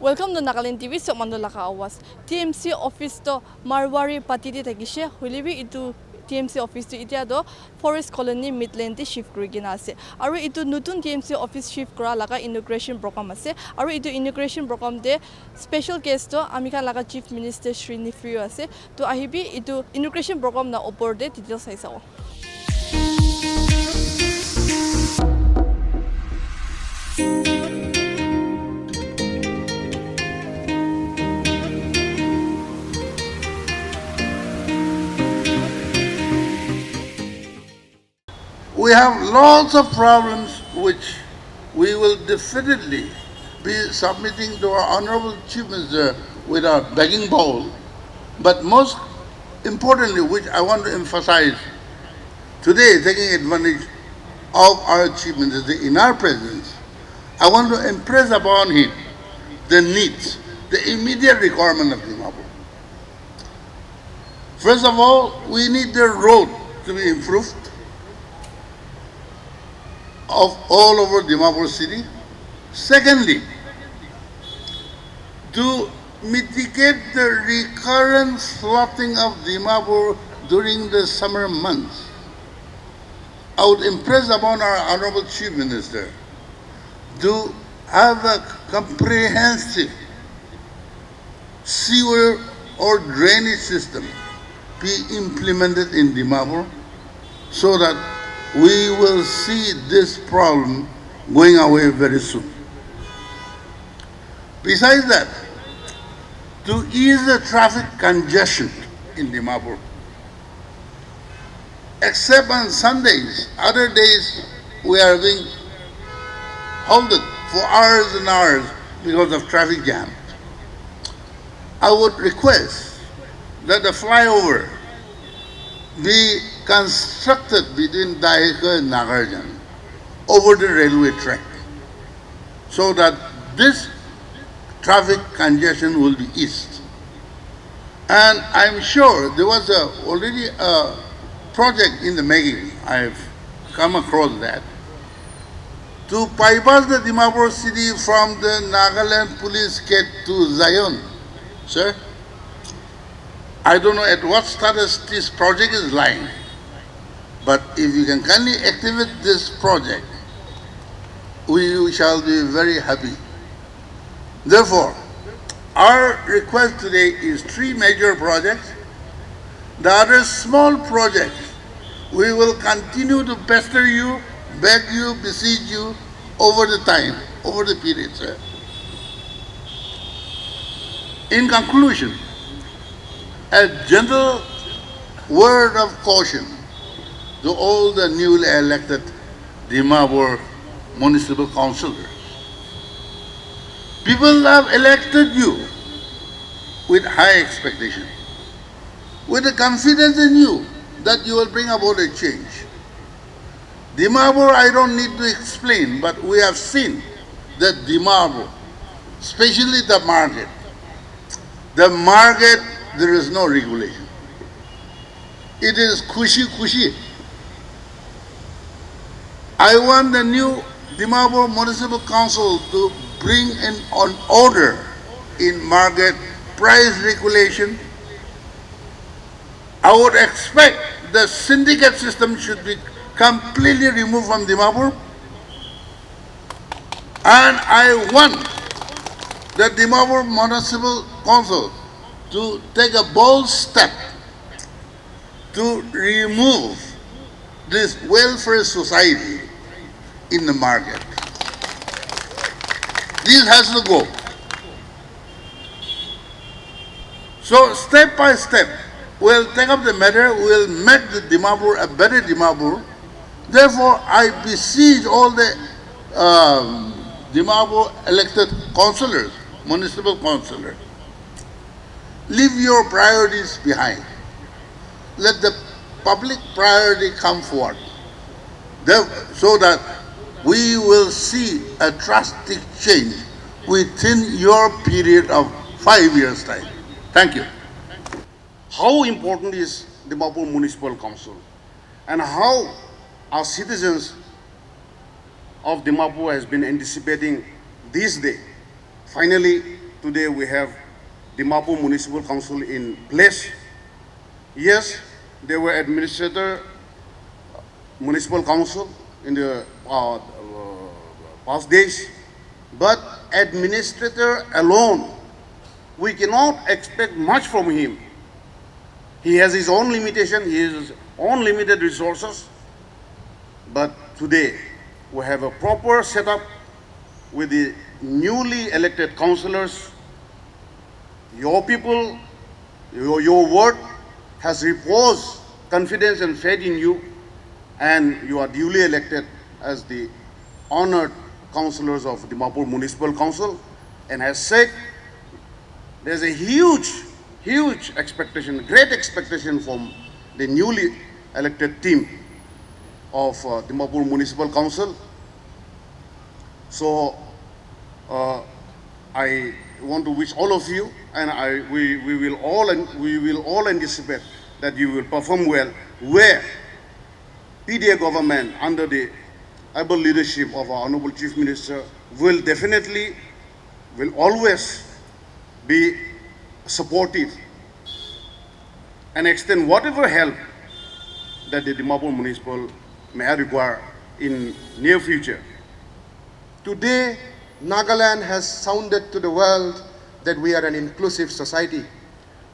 Welcome to NLTV so mandolaka awas. TMC office to Marwaripati te takishe hulibi itu TMC office to itia do forest colony midland te shift kurigina ase. Aru itu nutun TMC office shift kora laga inauguration program ase. Aru itu inauguration program de special guest to amika laga chief minister Shri Neiphiu ase. To ahibi itu inauguration program na opor de details saisao. We have lots of problems which we will definitely be submitting to our Honorable Chief Minister with our begging bowl. But most importantly, which I want to emphasize today, taking advantage of our Chief Minister in our presence, I want to impress upon him the needs, the immediate requirement of Dimapur. First of all, we need the road to be improved of all over Dimapur city. Secondly, to mitigate the recurrent flooding of Dimapur during the summer months, I would impress upon our Honorable Chief Minister to have a comprehensive sewer or drainage system be implemented in Dimapur so that we will see this problem going away very soon. Besides that, to ease the traffic congestion in Dimapur, except on Sundays, other days we are being halted for hours and hours because of traffic jam. I would request that the flyover be constructed between Daika and Nagarjan over the railway track so that this traffic congestion will be eased. And I'm sure there was already a project in the making, I've come across that, to bypass the Dimapur city from the Nagaland police gate to Zion. Sir, I don't know at what status this project is lying, but if you can kindly activate this project, we shall be very happy. Therefore, our request today is 3 major projects. The other small projects, we will continue to pester you, beg you, beseech you over the time, over the period, sir. In conclusion, a gentle word of caution to all the newly elected Dimapur Municipal Councilors. People have elected you with high expectation, with the confidence in you that you will bring about a change. Dimapur, I don't need to explain, but we have seen that Dimapur, especially the market, there is no regulation. It is kushi. I want the new Dimapur Municipal Council to bring in an order in market price regulation. I would expect the syndicate system should be completely removed from Dimapur. And I want the Dimapur Municipal Council to take a bold step to remove this welfare society in the market. This has to go. So step by step, we'll take up the matter, we'll make the Dimapur a better Dimapur. Therefore, I beseech all the Dimapur elected councillors, municipal councillors, leave your priorities behind. Let the public priority come forward so that we will see a drastic change within your period of 5 years' time. Thank you. How important is Dimapur Municipal Council and how our citizens of Dimapur has been anticipating this day. Finally, today we have Dimapur Municipal Council in place. Yes, they were administrator municipal council in the past days, but administrator alone, we cannot expect much from him. He has his own limitation, he has his own limited resources, but today we have a proper setup with the newly elected councillors. Your people, your word has reposed confidence and faith in you, and you are duly elected as the honored councillors of Dimapur Municipal Council. And as said, there's a huge expectation, great expectation from the newly elected team of Dimapur Municipal Council. So I want to wish all of you, and we will all anticipate that you will perform well, where PDA government under the able leadership of our Honorable Chief Minister will always be supportive and extend whatever help that the Dimapur Municipal may require in near future. Today, Nagaland has sounded to the world that we are an inclusive society.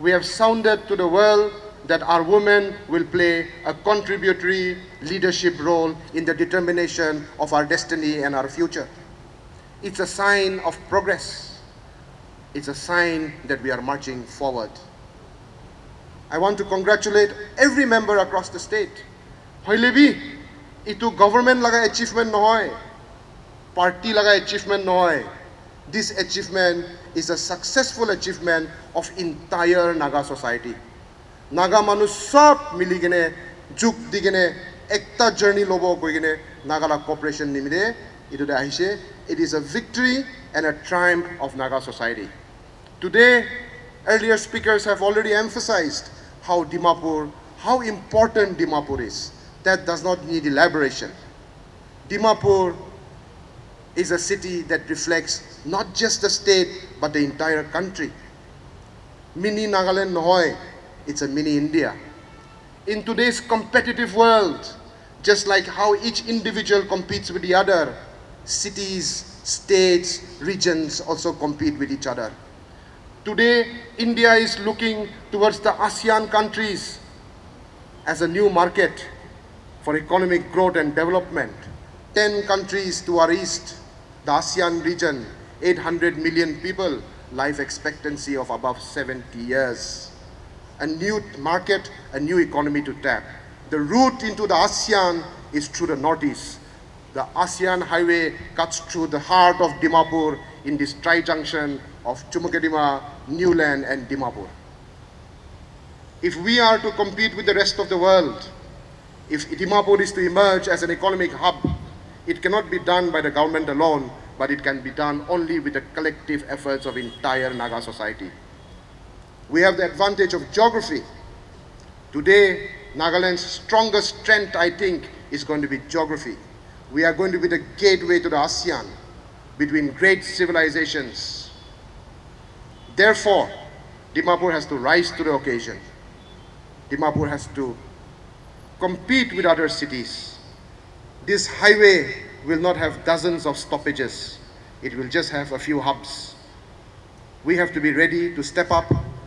We have sounded to the world that our women will play a contributory leadership role in the determination of our destiny and our future. It's a sign of progress. It's a sign that we are marching forward. I want to congratulate every member across the state. Hoilebi, itu government laga achievement nohoy, party laga achievement nohoy. This achievement is a successful achievement of entire Naga society. Naga manu sab mili gene, juk di gene, ekta journey lobo koi gene, Naga la cooperation nimide, itu da ahishe. It is a victory and a triumph of Naga society. Today, earlier speakers have already emphasized how important Dimapur is. That does not need elaboration. Dimapur is a city that reflects not just the state, but the entire country. Mini Nagaland nohoy, it's a mini India. In today's competitive world, just like how each individual competes with the other, cities, states, regions also compete with each other. Today, India is looking towards the ASEAN countries as a new market for economic growth and development. 10 countries to our east, the ASEAN region, 800 million people, life expectancy of above 70 years. A new market, a new economy to tap. The route into the ASEAN is through the northeast. The ASEAN highway cuts through the heart of Dimapur in this tri-junction of Chumukedima, Newland and Dimapur. If we are to compete with the rest of the world, if Dimapur is to emerge as an economic hub, it cannot be done by the government alone, but it can be done only with the collective efforts of entire Naga society. We have the advantage of geography. Today, Nagaland's strongest strength, I think, is going to be geography. We are going to be the gateway to the ASEAN between great civilizations. Therefore, Dimapur has to rise to the occasion. Dimapur has to compete with other cities. This highway will not have dozens of stoppages. It will just have a few hubs. We have to be ready to step up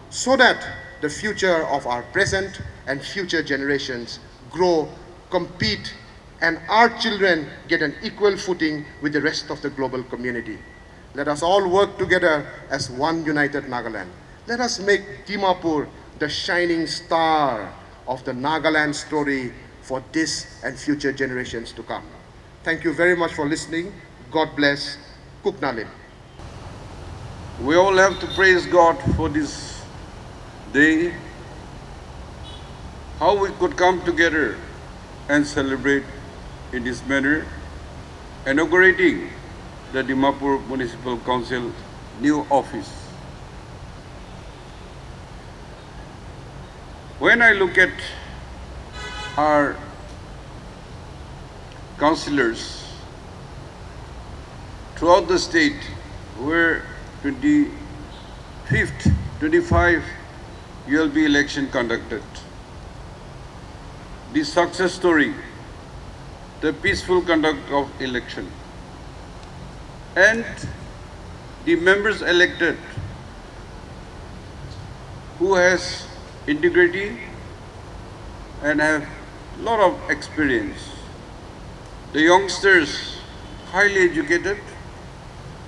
so that the future of our present and future generations grow, compete, and our children get an equal footing with the rest of the global community. Let us all work together as one united Nagaland. Let us make Dimapur the shining star of the Nagaland story for this and future generations to come. Thank you very much for listening. God bless. Kuknalim. We all have to praise God for this day, how we could come together and celebrate in this manner, inaugurating the Dimapur Municipal Council new office. When I look at our councillors throughout the state, where 27 5th, 25 ULB election conducted. The success story, the peaceful conduct of election, and the members elected who has integrity and have a lot of experience. The youngsters, highly educated,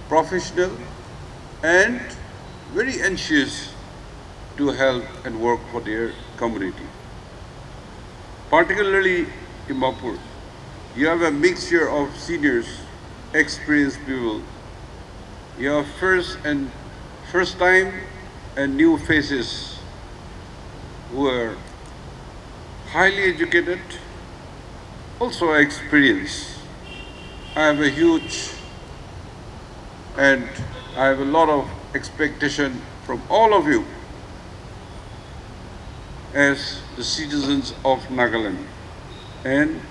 professional, and very anxious to help and work for their community. Particularly in Dimapur, you have a mixture of seniors, experienced people. You have first time and new faces who are highly educated, also experienced. I have a huge and I have a lot of expectation from all of you as the citizens of Nagaland and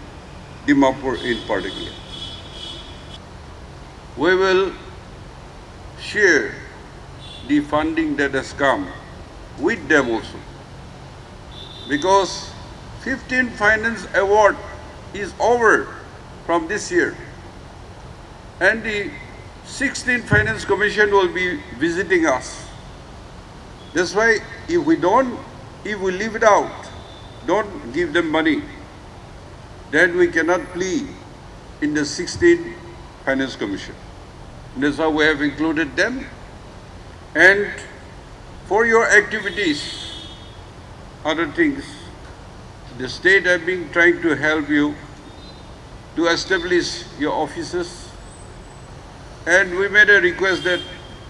Dimapur in particular. We will share the funding that has come with them also, because 15 Finance Award is over from this year, and the 16th Finance Commission will be visiting us. That's why if we leave it out, don't give them money, then we cannot plead in the 16th Finance Commission. That's how we have included them. And for your activities, other things, the state have been trying to help you to establish your offices. And we made a request that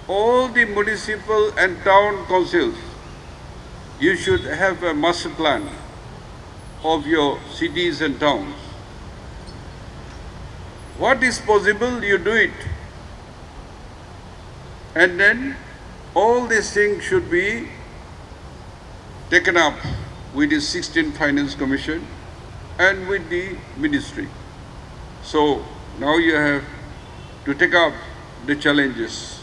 all the municipal and town councils, you should have a master plan of your cities and towns. What is possible, you do it. And then all these things should be taken up with the 16th Finance Commission and with the ministry. So now you have to take up the challenges.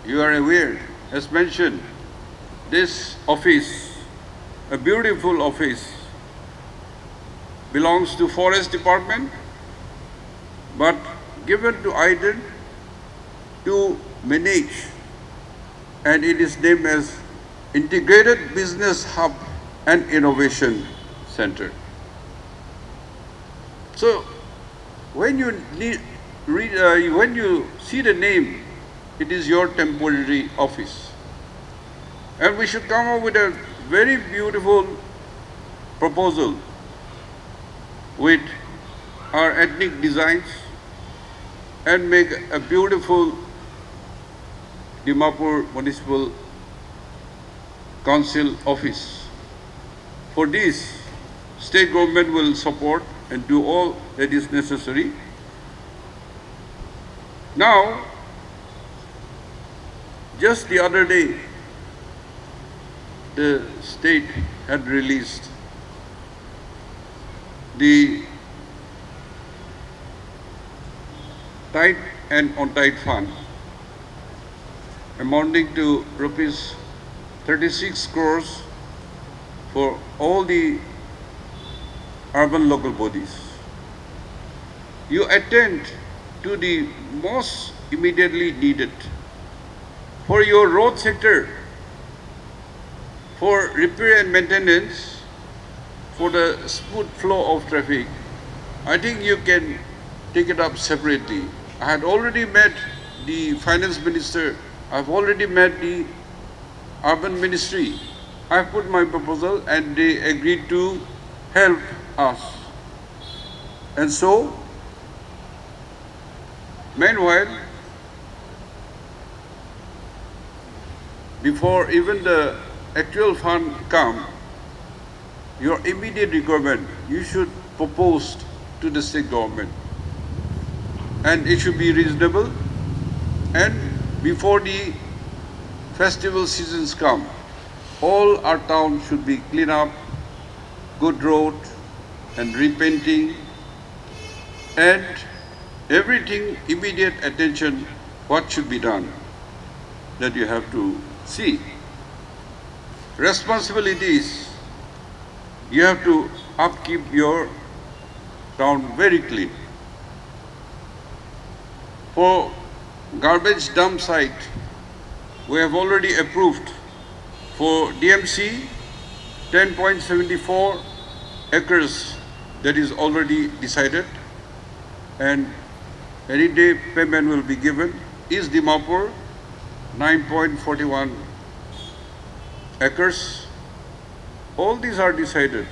You are aware, as mentioned, this office, a beautiful office, belongs to Forest Department, but given to Iden to manage, and it is named as Integrated Business Hub and Innovation Center. So when you when you see the name, it is your temporary office. And we should come up with a very beautiful proposal with our ethnic designs and make a beautiful Dimapur Municipal Council office. For this, state government will support and do all that is necessary. Now, just the other day, the state had released the tight and on-tight fund amounting to rupees 36 crores for all the urban local bodies. You attend to the most immediately needed. For your road sector, for repair and maintenance, for the smooth flow of traffic, I think you can take it up separately. I had already met the finance minister, I've already met the urban ministry. I put my proposal and they agreed to help us. And so, meanwhile, before even the actual fund come, your immediate requirement, you should propose to the state government. And it should be reasonable. And before the festival seasons come, all our towns should be cleaned up, good road and repainting, and everything immediate attention what should be done. that you have to see. Responsibilities, you have to upkeep your town very clean. For garbage dump site, we have already approved for DMC 10.74 acres, that is already decided, and any day payment will be given. East Dimapur 9.41 acres. All these are decided.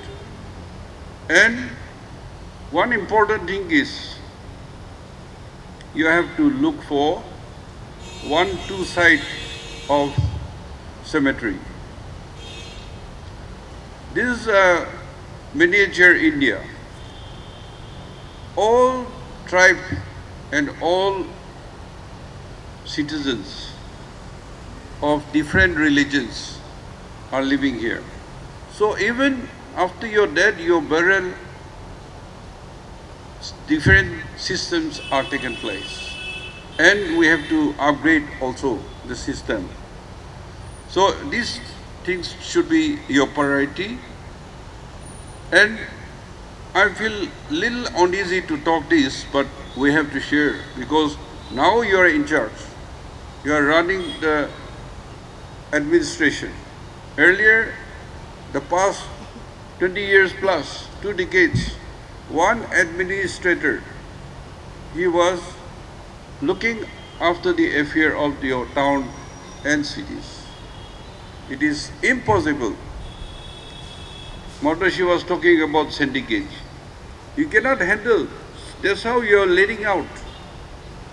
And one important thing is you have to look for 1-2 site of cemetery. This is a miniature India. All tribe and all citizens of different religions are living here. So even after your death, your burial, different systems are taken place. And we have to upgrade also the system. So these things should be your priority. And I feel little uneasy to talk this, but we have to share, because now you are in charge. You are running the administration. Earlier, the past 20 years plus, 2 decades, one administrator, he was looking after the affair of your town and cities. It is impossible. Matashi was talking about syndicate. You cannot handle. That's how you are letting out.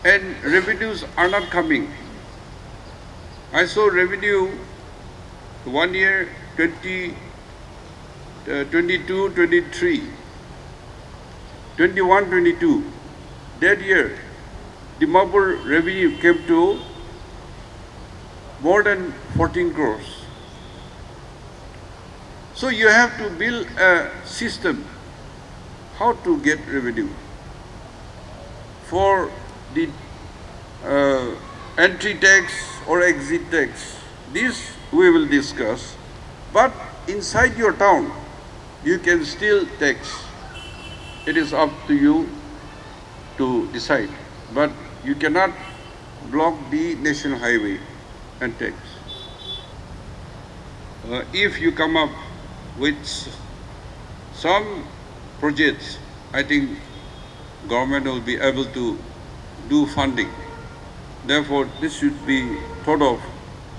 And revenues are not coming. I saw revenue 1 year 22, 23, 21, 22. That year, Dimapur revenue came to more than 14 crores. So you have to build a system how to get revenue for the entry tax or exit tax. This we will discuss. But inside your town, you can still tax. It is up to you to decide. But you cannot block the national highway and tax. If you come up with some projects, I think government will be able to do funding. Therefore, this should be thought of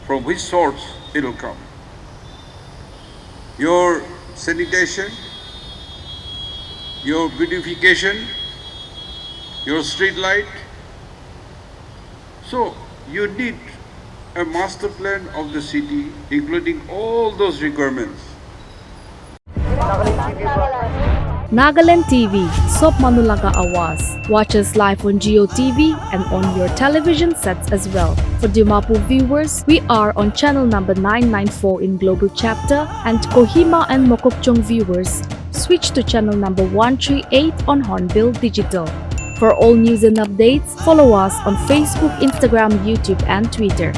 from which source it will come. Your sanitation, your beautification, your street light. So you need a master plan of the city, including all those requirements. Nagaland TV, Sop Manulaga Awas. Watch us live on Geo TV and on your television sets as well. For Dimapur viewers, we are on channel number 994 in Global Chapter, and Kohima and Mokokchung viewers, switch to channel number 138 on Hornbill Digital. For all news and updates, follow us on Facebook, Instagram, YouTube, and Twitter.